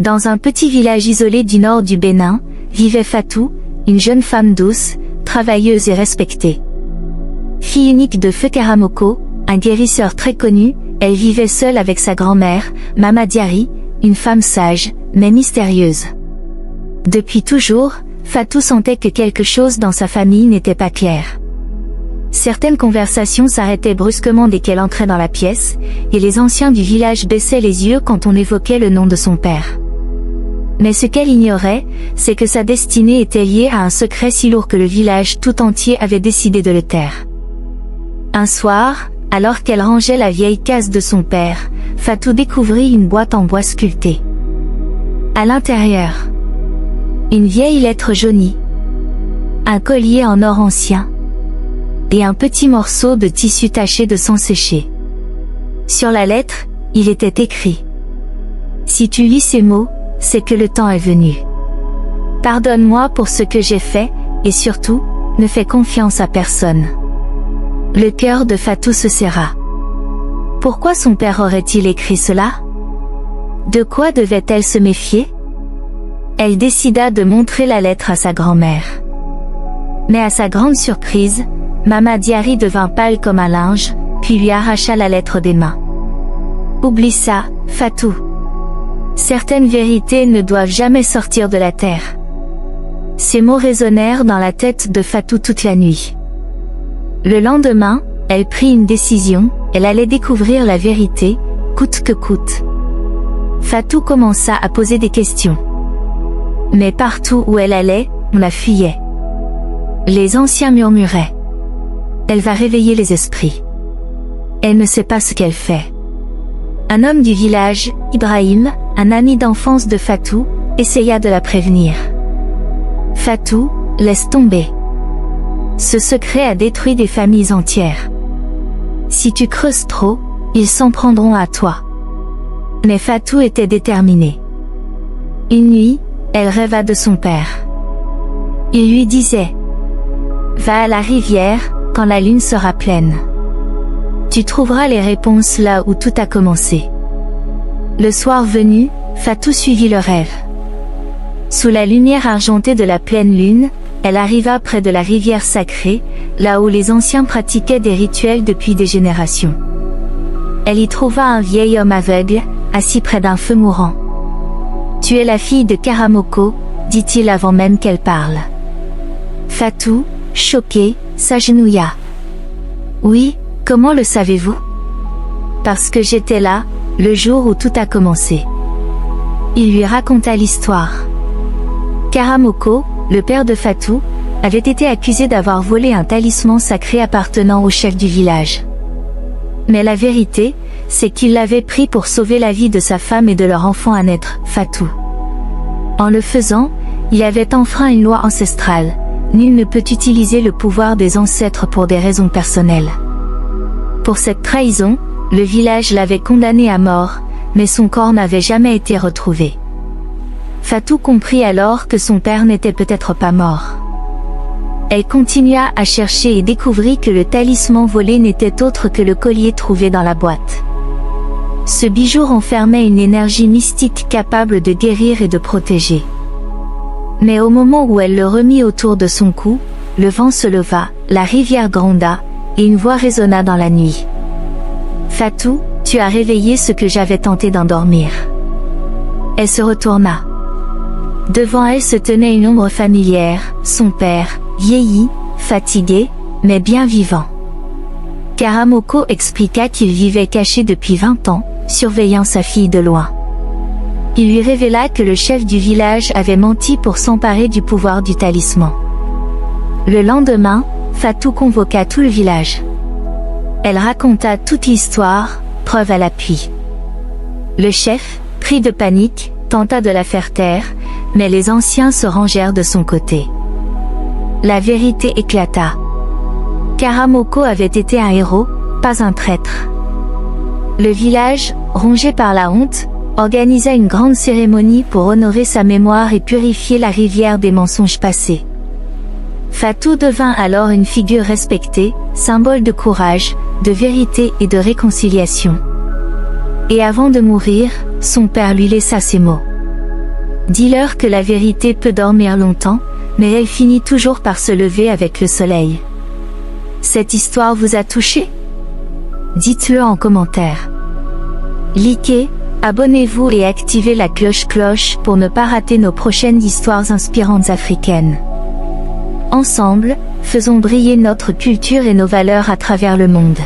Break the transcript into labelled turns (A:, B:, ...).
A: Dans un petit village isolé du nord du Bénin, vivait Fatou, une jeune femme douce, travailleuse et respectée. Fille unique de Feu Karamoko, un guérisseur très connu, elle vivait seule avec sa grand-mère, Mama Diary, une femme sage, mais mystérieuse. Depuis toujours, Fatou sentait que quelque chose dans sa famille n'était pas clair. Certaines conversations s'arrêtaient brusquement dès qu'elle entrait dans la pièce, et les anciens du village baissaient les yeux quand on évoquait le nom de son père. Mais ce qu'elle ignorait, c'est que sa destinée était liée à un secret si lourd que le village tout entier avait décidé de le taire. Un soir, alors qu'elle rangeait la vieille case de son père, Fatou découvrit une boîte en bois sculpté. À l'intérieur, une vieille lettre jaunie, un collier en or ancien, et un petit morceau de tissu taché de sang séché. Sur la lettre, il était écrit: si tu lis ces mots, c'est que le temps est venu. Pardonne-moi pour ce que j'ai fait, et surtout, ne fais confiance à personne. Le cœur de Fatou se serra. Pourquoi son père aurait-il écrit cela? De quoi devait-elle se méfier? Elle décida de montrer la lettre à sa grand-mère. Mais à sa grande surprise, Mama Diary devint pâle comme un linge, puis lui arracha la lettre des mains. Oublie ça, Fatou. Certaines vérités ne doivent jamais sortir de la terre. Ces mots résonnèrent dans la tête de Fatou toute la nuit. Le lendemain, elle prit une décision, elle allait découvrir la vérité, coûte que coûte. Fatou commença à poser des questions. Mais partout où elle allait, on la fuyait. Les anciens murmuraient: elle va réveiller les esprits. Elle ne sait pas ce qu'elle fait. Un homme du village, Ibrahim, un ami d'enfance de Fatou, essaya de la prévenir. Fatou, laisse tomber. Ce secret a détruit des familles entières. Si tu creuses trop, ils s'en prendront à toi. Mais Fatou était déterminée. Une nuit, elle rêva de son père. Il lui disait: va à la rivière, quand la lune sera pleine. Tu trouveras les réponses là où tout a commencé. Le soir venu, Fatou suivit le rêve. Sous la lumière argentée de la pleine lune, elle arriva près de la rivière sacrée, là où les anciens pratiquaient des rituels depuis des générations. Elle y trouva un vieil homme aveugle, assis près d'un feu mourant. Tu es la fille de Karamoko, dit-il avant même qu'elle parle. Fatou, choquée, s'agenouilla. Oui, comment le savez-vous? Parce que j'étais là, le jour où tout a commencé. Il lui raconta l'histoire. Karamoko, le père de Fatou, avait été accusé d'avoir volé un talisman sacré appartenant au chef du village. Mais la vérité, c'est qu'il l'avait pris pour sauver la vie de sa femme et de leur enfant à naître, Fatou. En le faisant, il avait enfreint une loi ancestrale. Nul ne peut utiliser le pouvoir des ancêtres pour des raisons personnelles. Pour cette trahison, le village l'avait condamné à mort, mais son corps n'avait jamais été retrouvé. Fatou comprit alors que son père n'était peut-être pas mort. Elle continua à chercher et découvrit que le talisman volé n'était autre que le collier trouvé dans la boîte. Ce bijou renfermait une énergie mystique capable de guérir et de protéger. Mais au moment où elle le remit autour de son cou, le vent se leva, la rivière gronda, et une voix résonna dans la nuit. Fatou, tu as réveillé ce que j'avais tenté d'endormir. Elle se retourna. Devant elle se tenait une ombre familière, son père, vieilli, fatigué, mais bien vivant. Karamoko expliqua qu'il vivait caché depuis 20 ans, surveillant sa fille de loin. Il lui révéla que le chef du village avait menti pour s'emparer du pouvoir du talisman. Le lendemain, Fatou convoqua tout le village. Elle raconta toute l'histoire, preuve à l'appui. Le chef, pris de panique, tenta de la faire taire, mais les anciens se rangèrent de son côté. La vérité éclata. Karamoko avait été un héros, pas un traître. Le village, rongé par la honte, organisa une grande cérémonie pour honorer sa mémoire et purifier la rivière des mensonges passés. Fatou devint alors une figure respectée, symbole de courage, de vérité et de réconciliation. Et avant de mourir, son père lui laissa ces mots. Dis-leur que la vérité peut dormir longtemps, mais elle finit toujours par se lever avec le soleil. Cette histoire vous a touché? Dites-le en commentaire. Likez, abonnez-vous et activez la cloche pour ne pas rater nos prochaines histoires inspirantes africaines. Ensemble, faisons briller notre culture et nos valeurs à travers le monde.